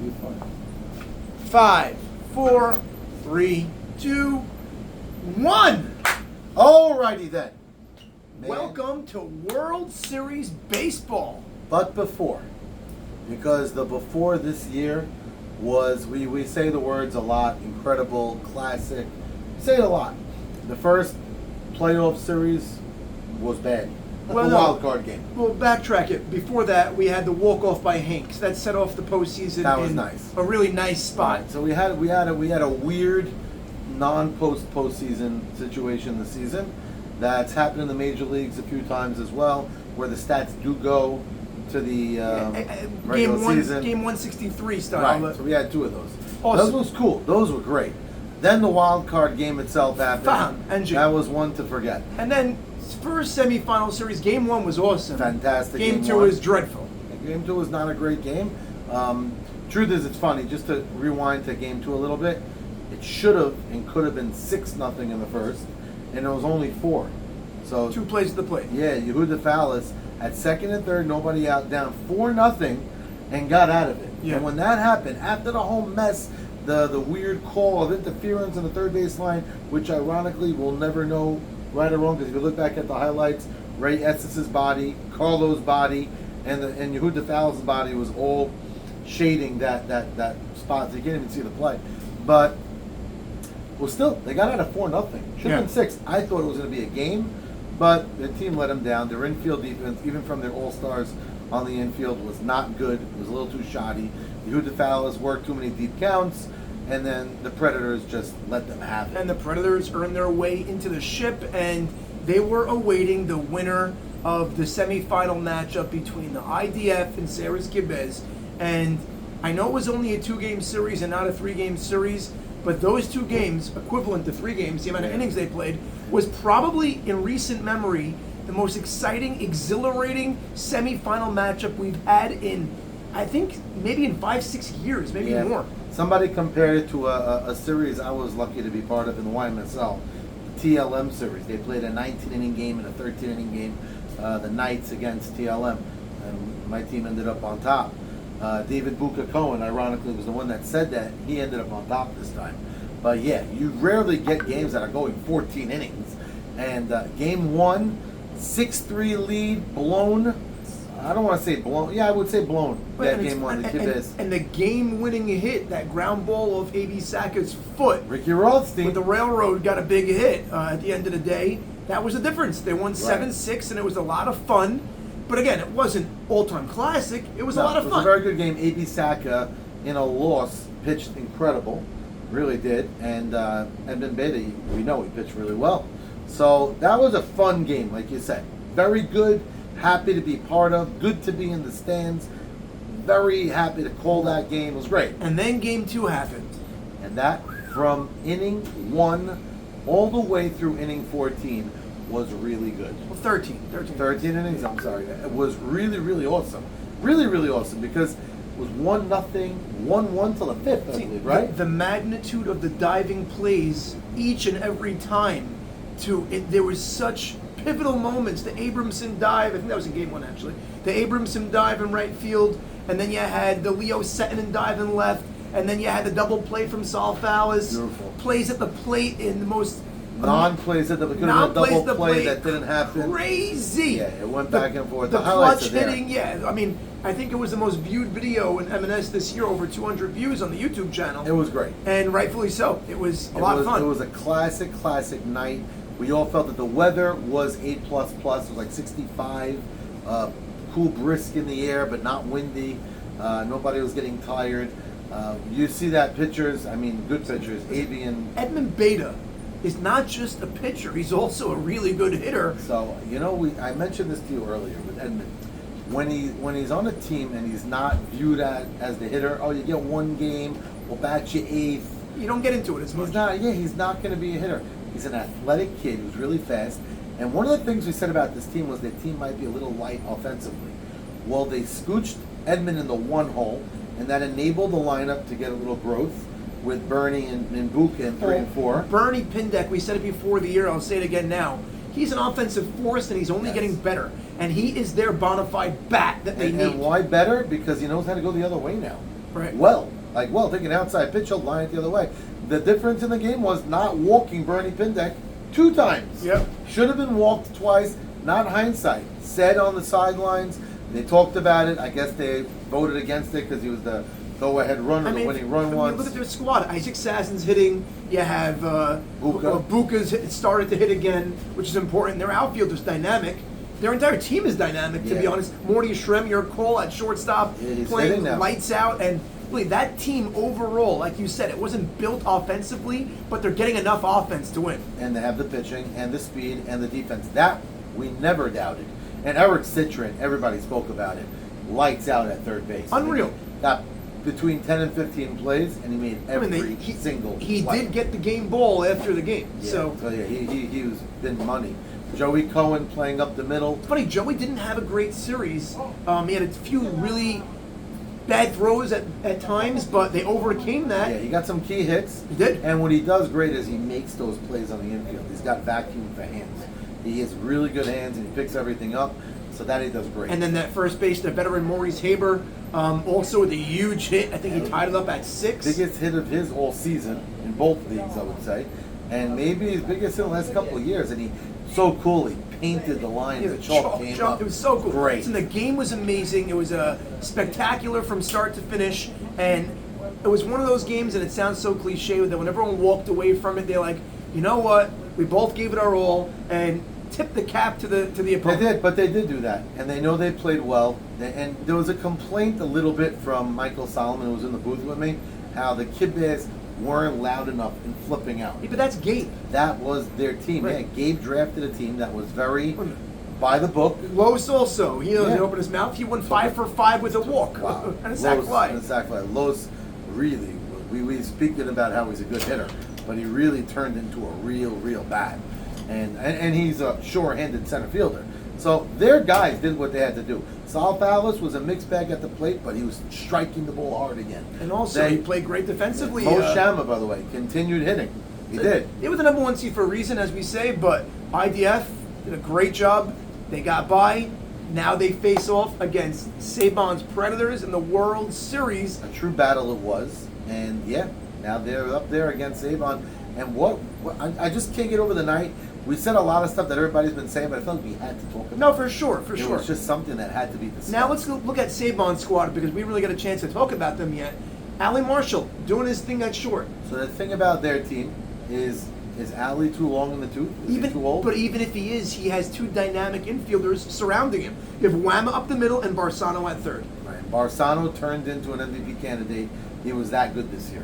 be fun. 5, 4, 3, 2, 1. Alrighty then. Man. Welcome to World Series Baseball. But before, because the before this year was, we say the words a lot, incredible, classic, we say it a lot. The first playoff series was bad. Well, the no. wild card game. We'll backtrack it. Before that, we had the walk-off by Hanks. That set off the postseason That was in nice. a really nice spot. Right, so we had a weird postseason situation this season that's happened in the major leagues a few times as well, where the stats do go to the regular season. Game 163 style. Right, so we had two of those. Awesome. Those was cool. Those were great. Then the wild card game itself happened. That was one to forget. And then first semifinal series, Game 1 was awesome. Fantastic. Game 2 one. was dreadful. Game 2 was not a great game. Truth is, it's funny, just to rewind to Game 2 a little bit, it should have and could have been 6-0 in the first, and it was only 4. So 2 plays at the plate. Yeah, Yehuda Fallis at second and third, nobody out, down 4-0, and got out of it. Yeah. And when that happened, after the whole mess, the weird call of interference in the third base line, which ironically we'll never know right or wrong, because if you look back at the highlights, Ray Estes' body, Carlo's body, and Yehuda Fallis' body was all shading that spot, so you can't even see the play. But well, still, they got out of 4-0. Should have been 6. I thought it was going to be a game, but the team let them down. Their infield defense, even from their all-stars on the infield, was not good. It was a little too shoddy. Yehuda Fallis worked too many deep counts, and then the Predators just let them have it. And the Predators earned their way into the ship, and they were awaiting the winner of the semifinal matchup between the IDF and Saras Gibez. And I know it was only a 2-game series and not a 3-game series, but those 2 games, equivalent to 3 games, the amount of innings they played, was probably, in recent memory, the most exciting, exhilarating semifinal matchup we've had in, I think, maybe in 5-6 years, maybe more. Somebody compared it to a series I was lucky to be part of in the YMSL, the TLM series. They played a 19-inning game and a 13-inning game, the Knights against TLM, and my team ended up on top. David Buka Cohen, ironically, was the one that said that. He ended up on top this time. But yeah, you rarely get games that are going 14 innings. And game 1, 6-3 lead, blown. I don't want to say blown. Yeah, I would say blown. That game 1, the Kibis. And the game-winning hit, that ground ball of A.B. Saka's foot. Ricky Rothstein. With the railroad got a big hit at the end of the day. That was the difference. They won 7-6, and it was a lot of fun. But again, it wasn't all-time classic. It was a lot of fun. It was a very good game. A.B. Saka, in a loss, pitched incredible. Really did. And Edmund Beda, we know he pitched really well. So that was a fun game, like you said. Very good. Happy to be part of. Good to be in the stands. Very happy to call that game. It was great. And then game 2 happened. And that, from inning 1 all the way through inning 14, was really good. Well, 13 innings, I'm sorry. It was really, really awesome. Really, really awesome, because it was 1-0, 1-1 till the 5th, I believe, right? The magnitude of the diving plays each and every time. There was such pivotal moments. The Abramson dive, I think that was in game 1 actually. The Abramson dive in right field, and then you had the Leo Settinen dive in left, and then you had the double play from Saul Fallis. Beautiful. Plays at the plate in the most non-plays that could have been a double play that didn't happen. Crazy. Yeah, it went back and forth. The clutch hitting, I mean, I think it was the most viewed video in M&S this year, over 200 views on the YouTube channel. It was great. And rightfully so. It was a lot of fun. It was a classic night. We all felt that the weather was A++. It was like 65, cool, brisk in the air, but not windy. Nobody was getting tired. You see that pictures, I mean, good pictures. Avian. Edmund Beda is not just a pitcher, he's also a really good hitter. So, I mentioned this to you earlier with Edmund. When he's on a team and he's not viewed as the hitter, you get 1 game, we'll bat you 8th. You don't get into it as much. He's not going to be a hitter. He's an athletic kid who's really fast. And one of the things we said about this team was the team might be a little light offensively. Well, they scooched Edmund in the 1 hole, and that enabled the lineup to get a little growth with Bernie and Buka in 3 and 4. Bernie Pindek, we said it before the year, I'll say it again now. He's an offensive force, and he's only getting better. And he is their bona fide bat that they need. And why better? Because he knows how to go the other way now. Right. Well, Like, well, take an outside pitch, he'll line it the other way. The difference in the game was not walking Bernie Pindeck 2 times. Yep. Should have been walked twice, not hindsight. Said on the sidelines, they talked about it. I guess they voted against it because he was the go-ahead runner, the winning run once. Look at their squad. Isaac Sassen's hitting. You have Buka's started to hit again, which is important. Their outfielder's dynamic. Their entire team is dynamic, to be honest. Morty Shrem, your call at shortstop, playing lights out. And really, that team overall, like you said, it wasn't built offensively, but they're getting enough offense to win. And they have the pitching and the speed and the defense. That we never doubted. And Eric Citrin, everybody spoke about it. Lights out at third base. Unreal. Got between 10 and 15 plays, and he made every single He play. did get the game ball after the game. Yeah, So yeah, he was been money. Joey Cohen playing up the middle. it's funny, Joey didn't have a great series. He had a few really bad throws at times, but they overcame that. Yeah, he got some key hits. He did. And what he does great is he makes those plays on the infield. He's got vacuum for hands. He has really good hands, and he picks everything up. So that he does great. And then that first base, the veteran Maurice Haber, also with a huge hit. I think he tied it up at 6. Biggest hit of his all season in both leagues, I would say. And maybe his biggest hit in the last couple of years. And he so coolly painted the lines. The chalk came up. It was so cool. Great. And the game was amazing. It was spectacular from start to finish. And it was one of those games, and it sounds so cliche, that when everyone walked away from it, they're like, you know what? We both gave it our all and tipped the cap to the opponent. They did, but they did do that. And they know they played well. And there was a complaint a little bit from Michael Solomon, who was in the booth with me, how the Kid Bears weren't loud enough in flipping out. Yeah, but that's Gabe. That was their team. Right. Yeah, Gabe drafted a team that was very by the book. Los also. He doesn't open his mouth. He went 5 for 5 with a walk. Wow. And a sac fly. And a sac fly. Los really, we speaking about how he's a good hitter, but he really turned into a real bat. And he's a sure-handed center fielder. So their guys did what they had to do. Sal Fallis was a mixed bag at the plate, but he was striking the ball hard again. And also, he played great defensively. Mo Shama, by the way, continued hitting. He did. They were the number 1 seed for a reason, as we say, but IDF did a great job. They got by. Now they face off against Saban's Predators in the World Series. A true battle it was. And yeah, now they're up there against Saban. And what I just can't get over the night. We said a lot of stuff that everybody's been saying, but I felt like we had to talk about it. No, for sure. It was just something that had to be discussed. Now let's look at Saban's squad, because we really got a chance to talk about them yet. Allie Marshall doing his thing at short. So the thing about their team is Allie too long in the tooth? Is he too old? But even if he is, he has 2 dynamic infielders surrounding him. You have Whamma up the middle and Barsano at third. Right. Barsano turned into an MVP candidate. He was that good this year.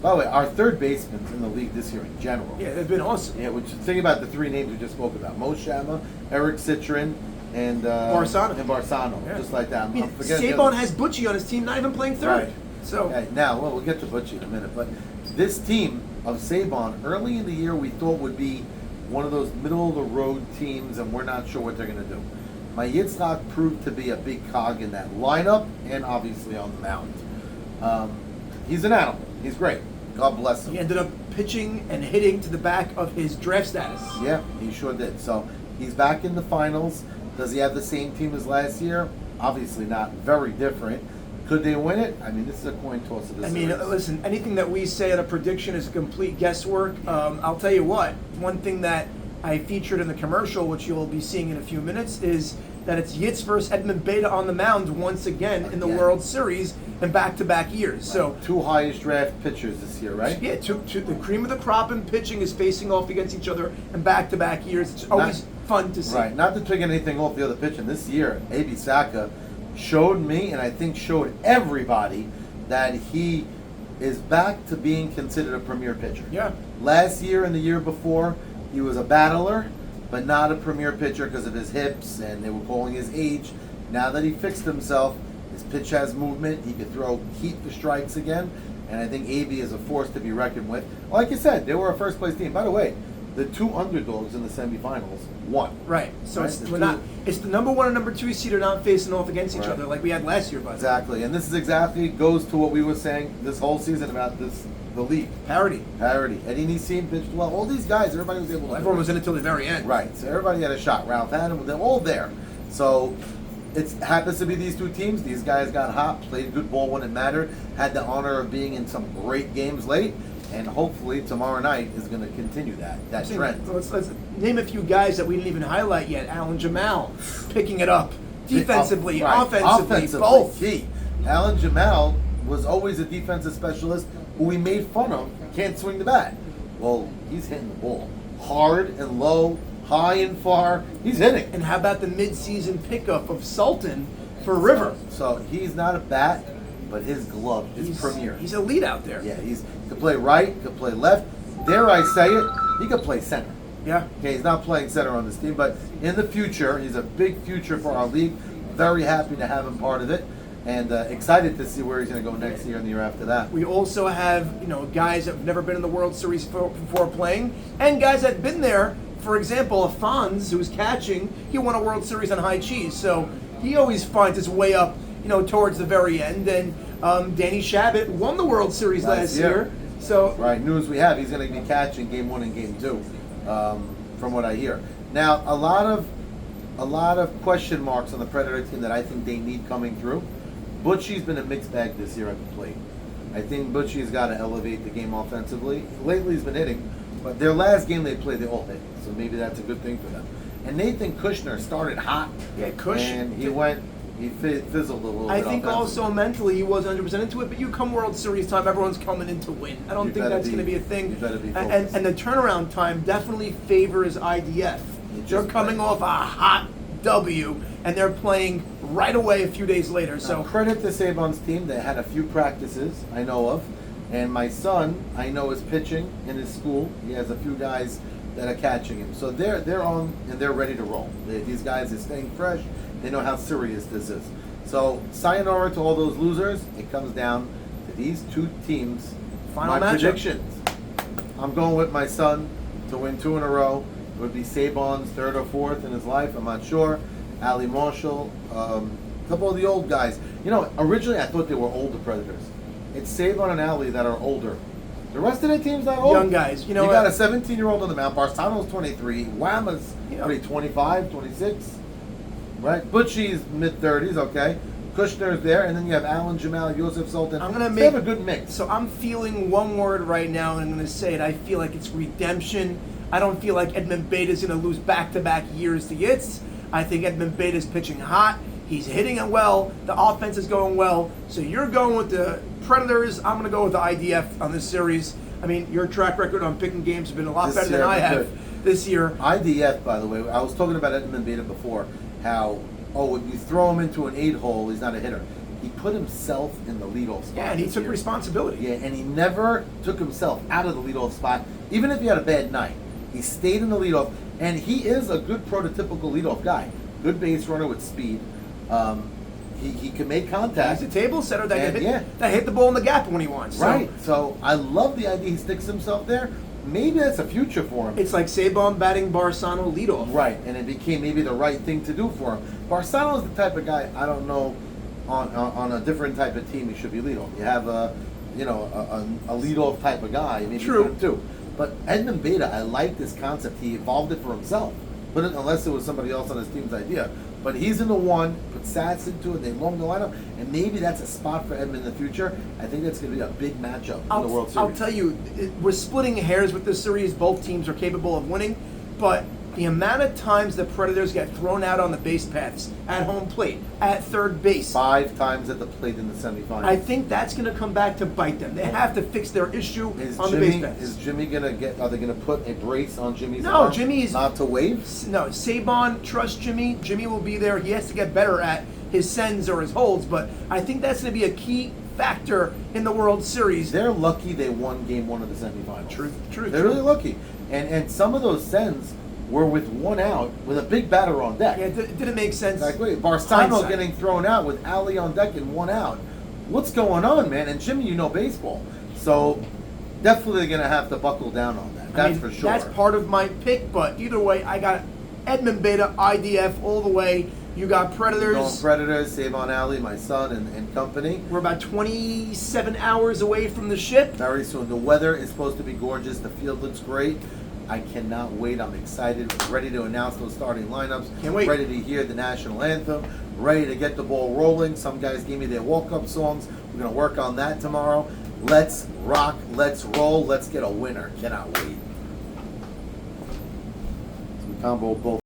By the way, our third basemen in the league this year in general. Yeah, they've been awesome. Yeah, which think about the 3 names we just spoke about: Mo Shama, Eric Citrin, and Barsano. Yeah. Just like that. I mean, I'm forgetting Saban has Butchie on his team, not even playing third. Right. So now, we'll get to Butchie in a minute, but this team of Saban early in the year we thought would be one of those middle of the road teams, and we're not sure what they're going to do. My Yitzhak proved to be a big cog in that lineup, and obviously on the mound. He's an animal. He's great. God bless him. he ended up pitching and hitting to the back of his draft status. Yeah, he sure did. So he's back in the finals. Does he have the same team as last year? Obviously not. Very different. Could they win it? I mean, this is a coin toss of this. I mean, listen, anything that we say at a prediction is complete guesswork. I'll tell you what, one thing that I featured in the commercial, which you'll be seeing in a few minutes, is that it's Yitz versus Edmund Beta on the mound once again in the World Series in back-to-back years. Right. So 2 highest draft pitchers this year, right? Yeah, the cream of the crop in pitching is facing off against each other in back-to-back years. It's always fun to see. Right, not to take anything off the other pitching. This year, A.B. Saka showed me, and I think showed everybody, that he is back to being considered a premier pitcher. Yeah. Last year and the year before, he was a battler, but not a premier pitcher because of his hips, and they were calling his age. Now that he fixed himself, his pitch has movement, he could throw heat for strikes again, and I think AB is a force to be reckoned with. Like you said, they were a first-place team. By the way, the 2 underdogs in the semifinals won. Right. So right? It's the number 1 and number 2 seed are not facing off against each other like we had last year, buddy. Exactly, and this is exactly goes to what we were saying this whole season about the league. Parity. Eddie Nissim pitched well. All these guys, everybody was able to. Everyone was in it till the very end. Right. So everybody had a shot. Ralph had them. They're all there. So it happens to be these two teams. These guys got hot, played good ball when it mattered, had the honor of being in some great games late, and hopefully tomorrow night is going to continue that trend. Let's name a few guys that we didn't even highlight yet. Alan Jamal picking it up defensively, offensively, both. Key. Alan Jamal was always a defensive specialist who we made fun of. Can't swing the bat. Well, he's hitting the ball hard and low, high and far. He's hitting. And how about the mid-season pickup of Sultan for River? So he's not a bat, but his glove is premier. He's elite out there. Yeah, he could play right, could play left. Dare I say it, he could play center. Yeah. Okay, he's not playing center on this team, but in the future, he's a big future for our league. Very happy to have him part of it, and excited to see where he's going to go next year and the year after that. We also have, guys that have never been in the World Series before playing, and guys that have been there. For example, Afonso, who's catching, he won a World Series on high cheese, so he always finds his way up, towards the very end. And Danny Shabbat won the World Series last year. So right, news we have, he's going to be catching Game 1 and Game 2, from what I hear. Now, a lot of question marks on the Predator team that I think they need coming through. Butchie's been a mixed bag this year at the plate. I think Butchie's got to elevate the game offensively. Lately he's been hitting, but their last game they played, they all hit. So maybe that's a good thing for them. And Nathan Kushner started hot. Yeah, and he fizzled a little bit. I think also mentally he wasn't 100% into it, but you come World Series time, everyone's coming in to win. I don't think that's going to be a thing. You better be focused. And the turnaround time definitely favors IDF. They're coming off a hot W, and they're playing right away a few days later. So credit to Sabon's team. They had a few practices I know of, and my son I know is pitching in his school. He has a few guys that are catching him, so they're on and they're ready to roll. These guys are staying fresh. They know how serious this is. So sayonara to all those losers. It comes down to these two teams. Final my matchup. Predictions. I'm going with my son to win 2 in a row. It would be Sabon's 3rd or 4th in his life. I'm not sure. Ali Marshall, a couple of the old guys. Originally I thought they were older Predators. It's Sabon and Ali that are older. The rest of the team's not old. Young guys. You got a 17-year-old on the mound. Barsano's 23. Whama's 25, 26. Right? Butchie's mid-30s, okay. Kushner's there, and then you have Alan Jamal, Yosef Sultan. They have a good mix. So I'm feeling one word right now, and I'm going to say it. I feel like it's redemption. I don't feel like Edmund Beta's going to lose back-to-back years to Yitz. I think Edmund Beta's pitching hot. He's hitting it well. The offense is going well. So you're going with the Predators. I'm going to go with the IDF on this series. I mean, your track record on picking games has been a lot better than I have this year. IDF, by the way, I was talking about Edmund Beta before, how, when you throw him into an 8-hole, he's not a hitter. He put himself in the leadoff spot. Yeah, and he took responsibility. Yeah, and he never took himself out of the leadoff spot, even if he had a bad night. He stayed in the leadoff, and he is a good prototypical leadoff guy. Good base runner with speed. He can make contact. He's a table setter that hit the ball in the gap when he wants. Right. So I love the idea he sticks himself there. Maybe that's a future for him. It's like Sabon batting Barsano leadoff. Right, and it became maybe the right thing to do for him. Barsano is the type of guy, I don't know, on a different type of team he should be leadoff. You have a leadoff type of guy, maybe True. too. But Edmund Beta, I like this concept. He evolved it for himself. But unless it was somebody else on his team's idea. But he's in the one, put Sats into it, they long the lineup, and maybe that's a spot for Edmund in the future. I think that's going to be a big matchup in the World Series. I'll tell you, we're splitting hairs with this series. Both teams are capable of winning, but the amount of times the Predators get thrown out on the base paths, at home plate, at third base. 5 times at the plate in the semifinals. I think that's going to come back to bite them. They have to fix their issue on the base paths. Is Jimmy going to are they going to put a brace on Jimmy's arm? No, Jimmy's not to wave? No, Sabon, trust Jimmy. Jimmy will be there. He has to get better at his sends or his holds, but I think that's going to be a key factor in the World Series. They're lucky they won Game 1 of the semifinals. True. They're really lucky. And some of those sends were with 1 out, with a big batter on deck. Yeah, it didn't make sense. Exactly. Barsano getting thrown out with Ali on deck and 1 out. What's going on, man? And Jimmy, baseball. So definitely going to have to buckle down on that. That's for sure. That's part of my pick, but either way, I got Edmund Beta, IDF all the way. You got Predators. Going Predators, Save on Ali, my son, and company. We're about 27 hours away from the ship. Very soon. The weather is supposed to be gorgeous. The field looks great. I cannot wait. I'm excited. Ready to announce those starting lineups. Can't wait. Ready to hear the national anthem. Ready to get the ball rolling. Some guys gave me their walk-up songs. We're going to work on that tomorrow. Let's rock. Let's roll. Let's get a winner. Cannot wait. So we combo both.